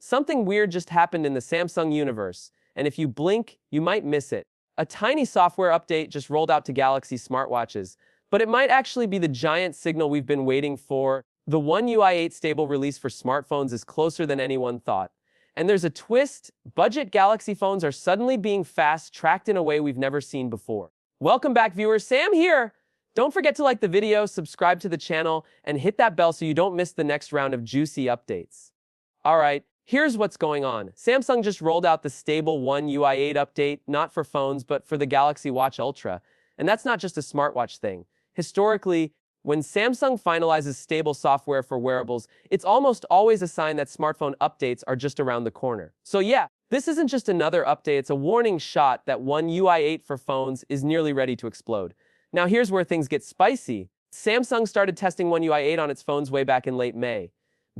Something weird just happened in the Samsung universe, and if you blink, you might miss it. A tiny software update just rolled out to Galaxy smartwatches, but it might actually be the giant signal we've been waiting for. The One UI 8 stable release for smartphones is closer than anyone thought. And there's a twist: budget Galaxy phones are suddenly being fast-tracked in a way we've never seen before. Welcome back, viewers. Sam here! Don't forget to like the video, subscribe to the channel, and hit that bell so you don't miss the next round of juicy updates. Alright, here's what's going on. Samsung just rolled out the stable One UI 8 update, not for phones, but for the Galaxy Watch Ultra. And that's not just a smartwatch thing. Historically, when Samsung finalizes stable software for wearables, it's almost always a sign that smartphone updates are just around the corner. So yeah, this isn't just another update, it's a warning shot that One UI 8 for phones is nearly ready to explode. Now here's where things get spicy. Samsung started testing One UI 8 on its phones way back in late May.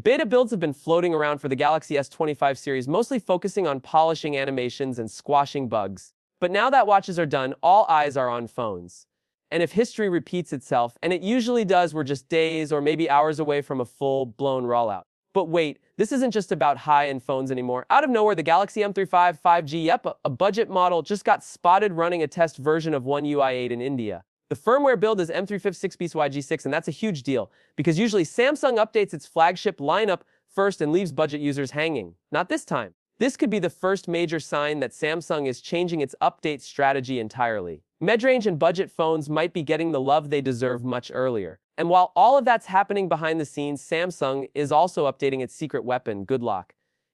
Beta builds have been floating around for the Galaxy S25 series, mostly focusing on polishing animations and squashing bugs. But now that watches are done, all eyes are on phones. And if history repeats itself, and it usually does, we're just days or maybe hours away from a full-blown rollout. But wait, this isn't just about high-end phones anymore. Out of nowhere, the Galaxy M35 5G, yep, a budget model, just got spotted running a test version of One UI 8 in India. The firmware build is M356 YG6, and that's a huge deal, because usually Samsung updates its flagship lineup first and leaves budget users hanging. Not this time. This could be the first major sign that Samsung is changing its update strategy entirely. Mid-range and budget phones might be getting the love they deserve much earlier. And while all of that's happening behind the scenes, Samsung is also updating its secret weapon, Good Lock.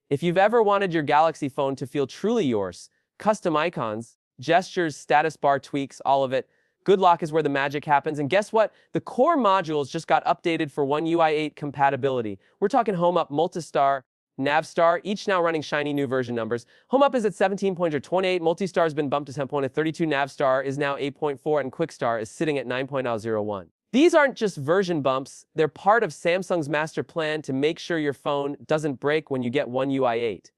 If you've ever wanted your Galaxy phone to feel truly yours, custom icons, gestures, status bar tweaks, all of it, Good Lock is where the magic happens. And guess what? The core modules just got updated for One UI 8 compatibility. We're talking Home Up, Multistar, Navstar, each now running shiny new version numbers. Home Up is at 17.28, Multistar has been bumped to 10.32, Navstar is now 8.4, and Quickstar is sitting at 9.01. These aren't just version bumps, they're part of Samsung's master plan to make sure your phone doesn't break when you get One UI 8.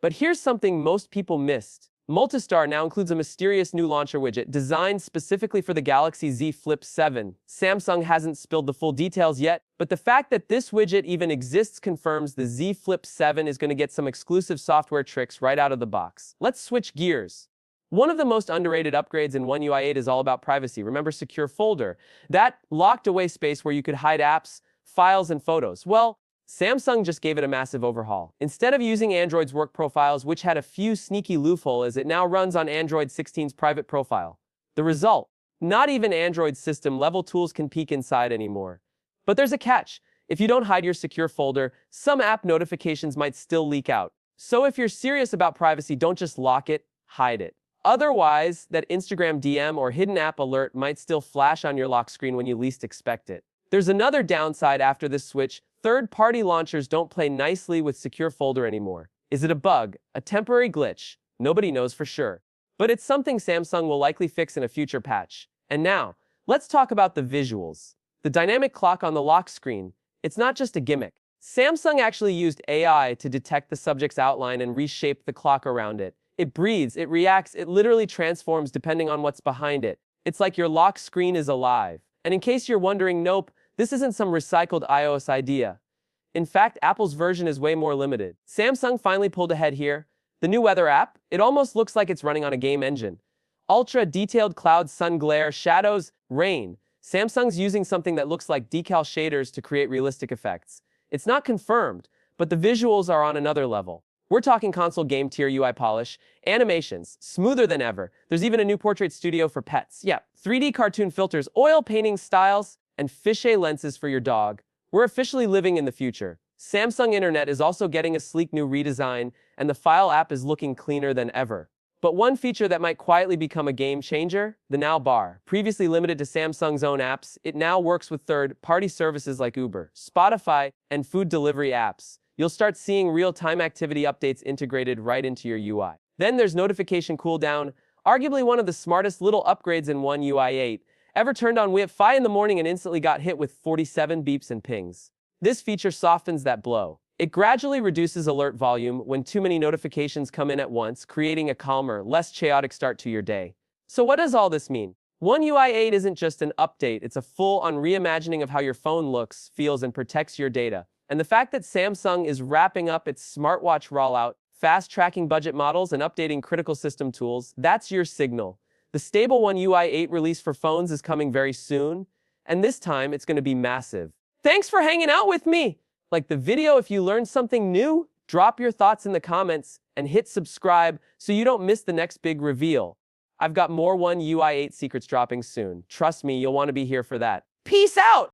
But here's something most people missed. Multistar now includes a mysterious new launcher widget designed specifically for the Galaxy Z Flip 7. Samsung hasn't spilled the full details yet, but the fact that this widget even exists confirms the Z Flip 7 is going to get some exclusive software tricks right out of the box. Let's switch gears. One of the most underrated upgrades in One UI 8 is all about privacy. Remember Secure Folder? That locked away space where you could hide apps, files, and photos. Well, Samsung just gave it a massive overhaul. Instead of using Android's work profiles, which had a few sneaky loopholes, it now runs on Android 16's private profile. The result? Not even Android system-level tools can peek inside anymore. But there's a catch. If you don't hide your secure folder, some app notifications might still leak out. So if you're serious about privacy, don't just lock it, hide it. Otherwise, that Instagram DM or hidden app alert might still flash on your lock screen when you least expect it. There's another downside after this switch. Third-party launchers don't play nicely with Secure Folder anymore. Is it a bug? A temporary glitch? Nobody knows for sure. But it's something Samsung will likely fix in a future patch. And now, let's talk about the visuals. The dynamic clock on the lock screen, it's not just a gimmick. Samsung actually used AI to detect the subject's outline and reshape the clock around it. It breathes, it reacts, it literally transforms depending on what's behind it. It's like your lock screen is alive. And in case you're wondering, nope, this isn't some recycled iOS idea. In fact, Apple's version is way more limited. Samsung finally pulled ahead here. The new weather app, it almost looks like it's running on a game engine. Ultra-detailed clouds, sun glare, shadows, rain. Samsung's using something that looks like decal shaders to create realistic effects. It's not confirmed, but the visuals are on another level. We're talking console game tier UI polish, animations, smoother than ever. There's even a new portrait studio for pets. Yeah, 3D cartoon filters, oil painting styles, and fisheye lenses for your dog. We're officially living in the future. Samsung Internet is also getting a sleek new redesign, and the File app is looking cleaner than ever. But one feature that might quietly become a game changer, the Now bar. Previously limited to Samsung's own apps, it now works with third-party services like Uber, Spotify, and food delivery apps. You'll start seeing real-time activity updates integrated right into your UI. Then there's notification cooldown, arguably one of the smartest little upgrades in One UI 8. Ever turned on Wi-Fi in the morning and instantly got hit with 47 beeps and pings? This feature softens that blow. It gradually reduces alert volume when too many notifications come in at once, creating a calmer, less chaotic start to your day. So what does all this mean? One UI 8 isn't just an update, it's a full-on reimagining of how your phone looks, feels, and protects your data. And the fact that Samsung is wrapping up its smartwatch rollout, fast-tracking budget models, and updating critical system tools, that's your signal. The Stable One UI 8 release for phones is coming very soon, and this time it's going to be massive. Thanks for hanging out with me! Like the video if you learned something new, drop your thoughts in the comments, and hit subscribe so you don't miss the next big reveal. I've got more One UI 8 secrets dropping soon. Trust me, you'll want to be here for that. Peace out!